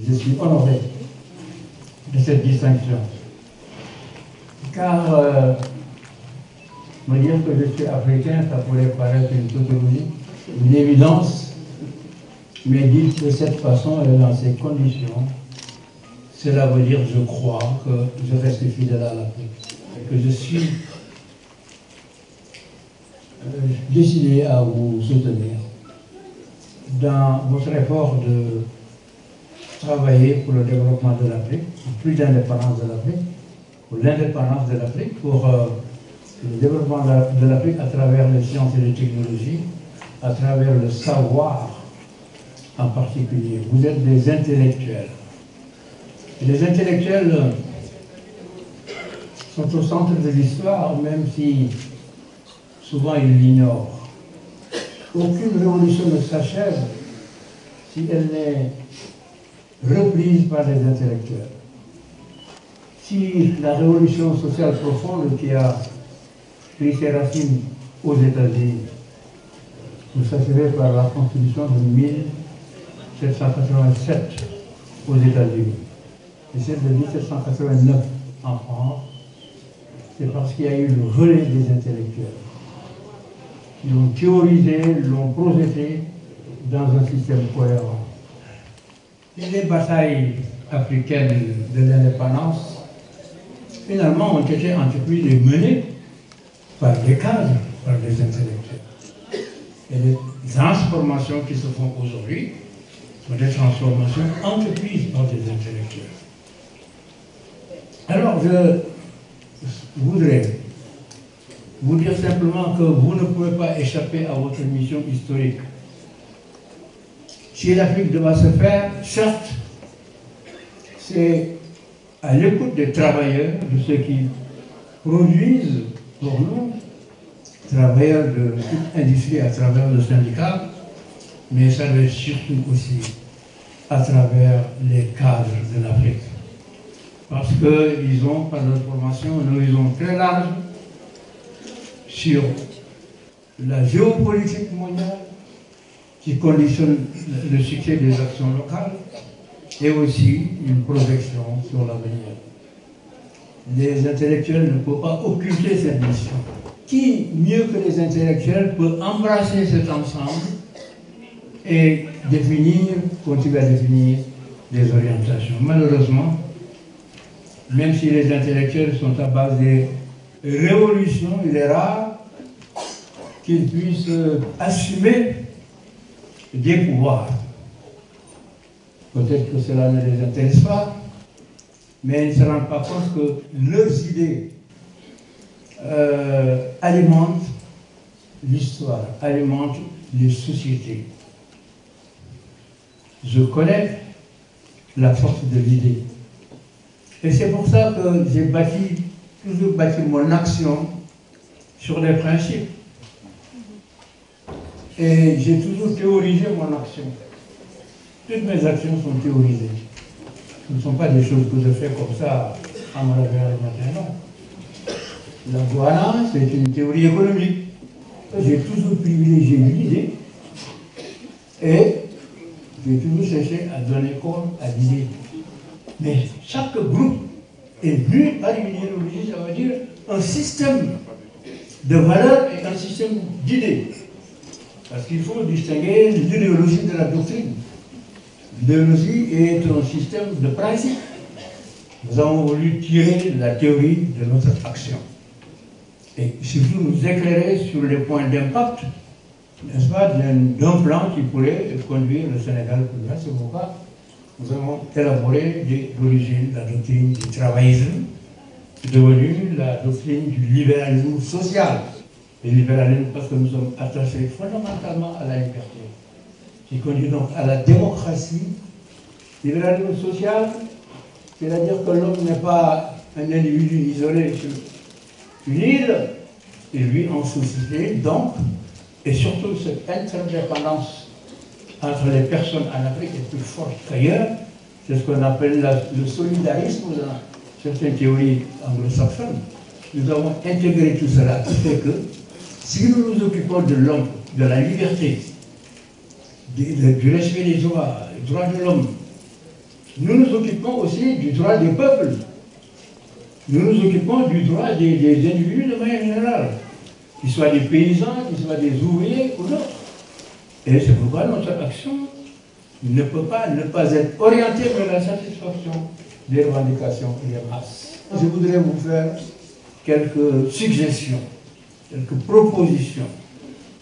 je suis honoré de cette distinction. Car me dire que je suis africain, ça pourrait paraître une tautologie, une évidence, mais dit de cette façon et dans ces conditions, cela veut dire, je crois, que je reste fidèle à l'Afrique et que je suis décidé à vous soutenir dans votre effort de travailler pour le développement de l'Afrique, pour plus d'indépendance de l'Afrique, pour l'indépendance de l'Afrique, pour le développement de l'Afrique à travers les sciences et les technologies, à travers le savoir en particulier. Vous êtes des intellectuels. Et les intellectuels sont au centre de l'histoire, même si souvent ils l'ignorent. Aucune révolution ne s'achève si elle n'est reprise par les intellectuels. Si la révolution sociale profonde qui a pris ses racines aux États-Unis ne s'achève par la Constitution de 1787 aux États-Unis et celle de 1789 en France, c'est parce qu'il y a eu le relais des intellectuels qui l'ont théorisé, l'ont projeté dans un système cohérent. Et les batailles africaines de l'indépendance, finalement, ont été entreprises et menées par des cadres, par des intellectuels. Et les transformations qui se font aujourd'hui sont des transformations entreprises par des intellectuels. Alors, je voudrais vous dire simplement que vous ne pouvez pas échapper à votre mission historique. Si l'Afrique doit se faire, certes, c'est à l'écoute des travailleurs, de ceux qui produisent pour nous, travailleurs de toute industrie à travers le syndicat, mais ça doit être surtout aussi à travers les cadres de l'Afrique. Parce qu'ils ont, par leur formation, une horizon très large sur la géopolitique mondiale qui conditionne le succès des actions locales et aussi une projection sur l'avenir. Les intellectuels ne peuvent pas occulter cette mission. Qui, mieux que les intellectuels, peut embrasser cet ensemble et continuer à définir des orientations? Malheureusement, même si les intellectuels sont à base des révolutions, il est rare qu'ils puissent assumer des pouvoirs. Peut-être que cela ne les intéresse pas, mais ils ne se rendent pas compte que leurs idées alimentent l'histoire, alimentent les sociétés. Je connais la force de l'idée. Et c'est pour ça que j'ai toujours bâti mon action sur des principes. Et j'ai toujours théorisé mon action. Toutes mes actions sont théorisées. Ce ne sont pas des choses que je fais comme ça en me réveillant le matin, non. La douane, c'est une théorie économique. J'ai toujours privilégié l'idée et j'ai toujours cherché à donner compte à l'idée. Mais chaque groupe est venu à l'idéologie, ça veut dire un système de valeurs et un système d'idées. Parce qu'il faut distinguer l'idéologie de la doctrine. L'idéologie est un système de principe. Nous avons voulu tirer la théorie de notre action. Et surtout nous éclairer sur les points d'impact, n'est-ce pas, d'un plan qui pourrait conduire le Sénégal plus loin. C'est pourquoi nous avons élaboré d'origine la doctrine du travaillisme, devenue la doctrine du libéralisme social. Le libéralisme parce que nous sommes attachés fondamentalement à la liberté, qui conduit donc à la démocratie. Libéralisme social, c'est-à-dire que l'homme n'est pas un individu isolé sur une île, il vit en société, donc, et surtout cette interdépendance entre les personnes en Afrique est plus forte qu'ailleurs. C'est ce qu'on appelle le solidarisme dans certaines théories anglo-saxonnes. Nous avons intégré tout cela, qui fait que si nous nous occupons de l'homme, de la liberté, du respect des droits de l'homme, nous nous occupons aussi du droit des peuples. Nous nous occupons du droit des individus de manière générale, qu'ils soient des paysans, qu'ils soient des ouvriers ou d'autres. Et c'est pourquoi notre action ne peut pas ne pas être orientée vers la satisfaction des revendications et des masses. Je voudrais vous faire quelques suggestions, quelques propositions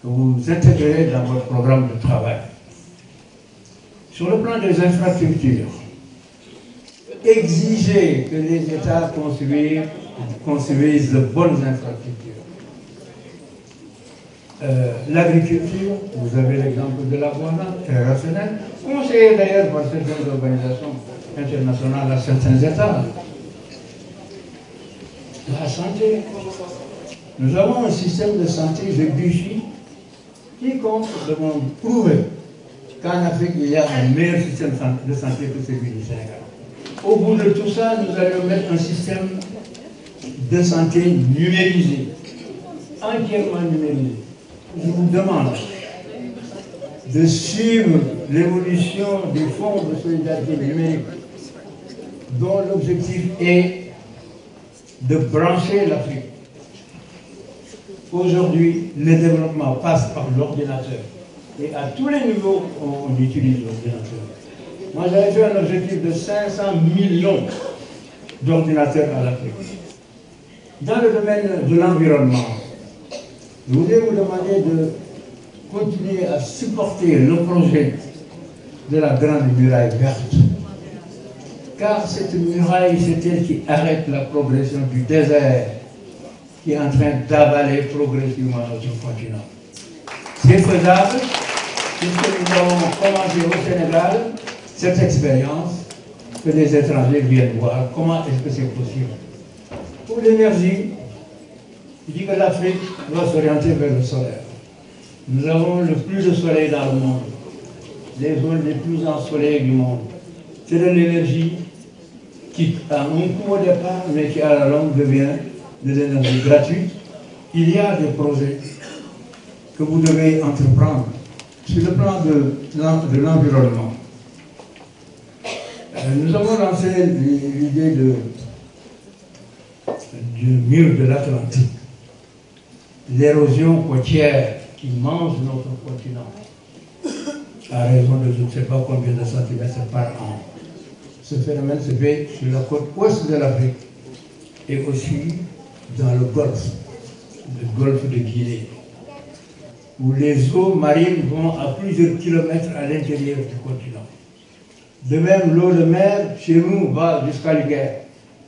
que vous intégrerez dans votre programme de travail. Sur le plan des infrastructures, exiger que les États construisent de bonnes infrastructures. L'agriculture, vous avez l'exemple de la Guana, très rationnel, conseillé d'ailleurs par certaines organisations internationales à certains États. La santé, nous avons un système de santé de Buchy qui compte de prouver qu'en Afrique, il y a un meilleur système de santé que celui du Sénégal. Au bout de tout ça, nous allons mettre un système de santé numérisé, entièrement numérisé. Je vous demande de suivre l'évolution du Fonds de solidarité numérique, dont l'objectif est de brancher l'Afrique. Aujourd'hui, le développement passe par l'ordinateur. Et à tous les niveaux, on utilise l'ordinateur. Moi, j'avais fait un objectif de 500 millions d'ordinateurs à l'Afrique. Dans le domaine de l'environnement, je voudrais vous demander de continuer à supporter le projet de la Grande Muraille Verte. Car cette muraille, c'est elle qui arrête la progression du désert, qui est en train d'avaler progressivement notre continent. C'est faisable, puisque nous avons commencé au Sénégal cette expérience, que des étrangers viennent voir comment est-ce que c'est possible. Pour l'énergie, je dis que l'Afrique doit s'orienter vers le solaire. Nous avons le plus de soleil dans le monde, les zones les plus ensoleillées du monde. C'est de l'énergie qui a un coût au départ, mais qui à la longue devient de l'énergie gratuite. Il y a des projets que vous devez entreprendre sur le plan de l'environnement. Nous avons lancé l'idée du mur de l'Atlantique, l'érosion côtière qui mange notre continent, à raison de je ne sais pas combien de centimètres par an. Ce phénomène se fait sur la côte ouest de l'Afrique et aussi dans le golfe de Guinée, où les eaux marines vont à plusieurs kilomètres à l'intérieur du continent. De même, l'eau de mer, chez nous, va jusqu'à l'Iguerre.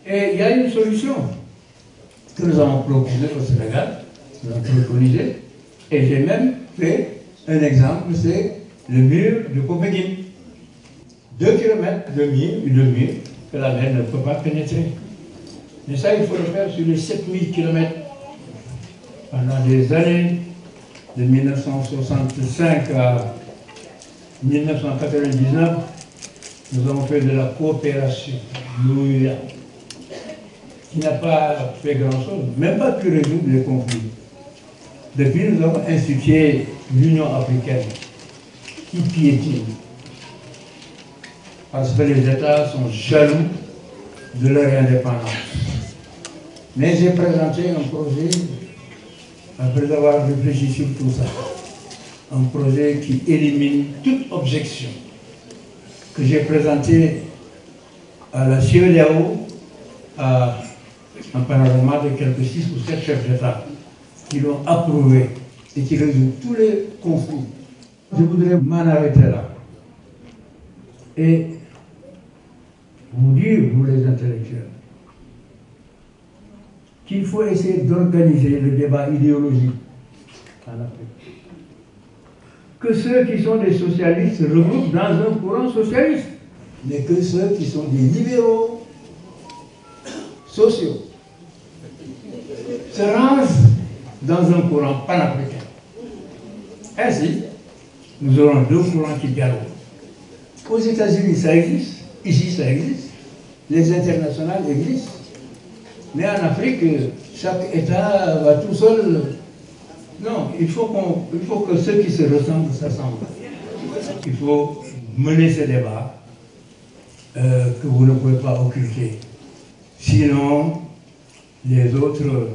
Et il y a une solution que nous avons proposée au Sénégal, nous avons préconisé, et j'ai même fait un exemple, c'est le mur de Copenhague. 2 km de mur que la mer ne peut pas pénétrer. Mais ça, il faut le faire sur les 7000 km. Pendant des années, de 1965 à 1999, nous avons fait de la coopération, qui n'a pas fait grand-chose, même pas pu résoudre les conflits. Depuis, nous avons institué l'Union africaine, qui piétine, parce que les États sont jaloux de leur indépendance. Mais j'ai présenté un projet, après avoir réfléchi sur tout ça, un projet qui élimine toute objection, que j'ai présenté à la CEDEAO, à un panorama de quelques 6 ou 7 chefs d'État qui l'ont approuvé et qui résout tous les conflits. Je voudrais m'en arrêter là et vous dire, vous les intellectuels, qu'il faut essayer d'organiser le débat idéologique en Afrique. Que ceux qui sont des socialistes se regroupent dans un courant socialiste, mais que ceux qui sont des libéraux sociaux se rangent dans un courant panafricain. Ainsi, nous aurons 2 courants qui dialoguent. Aux États-Unis, ça existe. Ici, ça existe. Les internationales existent. Mais en Afrique, chaque État va tout seul. Non, il faut que ceux qui se ressemblent s'assemblent. Il faut mener ce débat que vous ne pouvez pas occulter. Sinon, les autres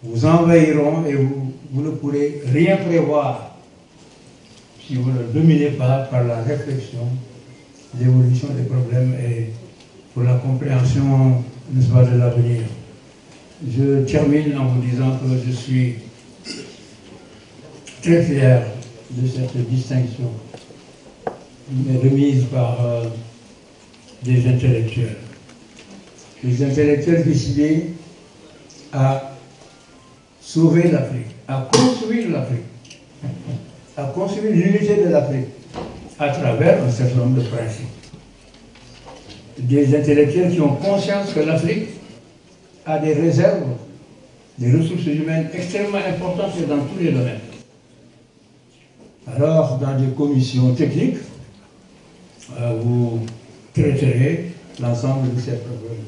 vous envahiront et vous ne pourrez rien prévoir si vous ne dominez pas par la réflexion, l'évolution des problèmes et pour la compréhension, n'est-ce pas, de l'avenir. Je termine en vous disant que je suis très fier de cette distinction remise par des intellectuels. Les intellectuels décidés à sauver l'Afrique, à construire l'Afrique, à construire l'unité de l'Afrique à travers un certain nombre de principes. Des intellectuels qui ont conscience que l'Afrique a des réserves, des ressources humaines extrêmement importantes dans tous les domaines. Alors, dans des commissions techniques, vous traiterez l'ensemble de ces problèmes.